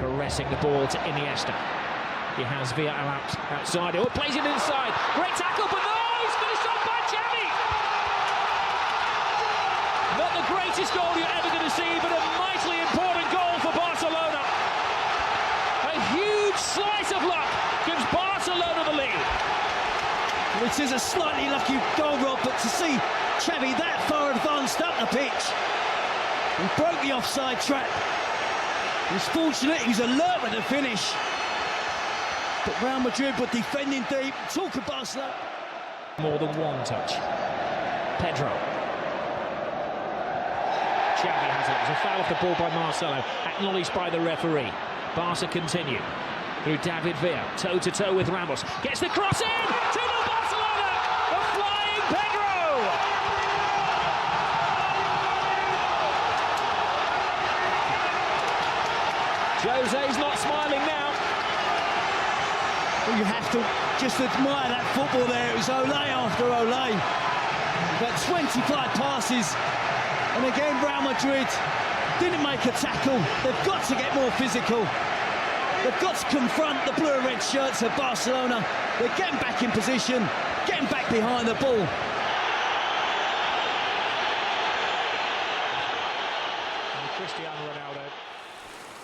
Caressing the ball to Iniesta. He has Villa outside. Oh, plays it inside. Great tackle, but no, he's finished off by Xavi. Not the greatest goal you're ever going to see, but a mightily important goal for Barcelona. A huge slice of luck gives Barcelona the lead. It is a slightly lucky goal, Rob, but to see Xavi that far advanced up the pitch, he broke the offside trap. He's fortunate, he's alert with the finish. But Real Madrid were defending deep. Talk of Barcelona. More than one touch. Pedro. Xavi has it. It was a foul off the ball by Marcelo, acknowledged by the referee. Barca continue through David Villa, toe-to-toe with Ramos. Gets the cross in! 2-0 Barcelona! The flying Pedro! Jose's not smiling now. Well, you have to just admire that football there. It was Olé after Olé. About 25 passes. And again, Real Madrid didn't make a tackle. They've got to get more physical. They've got to confront the blue and red shirts of Barcelona. They're getting back in position, getting back behind the ball.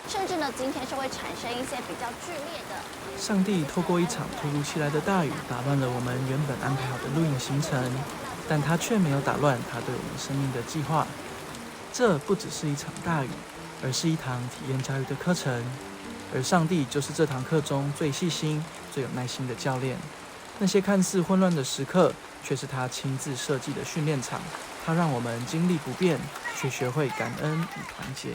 甚至呢，今天是会产生一些比较剧烈的。上帝透过一场突如其来的大雨，打乱了我们原本安排好的露营行程，但他却没有打乱他对我们生命的计划。这不只是一场大雨，而是一堂体验教育的课程。而上帝就是这堂课中最细心、最有耐心的教练。那些看似混乱的时刻，却是他亲自设计的训练场。他让我们经历不变，却学会感恩与团结。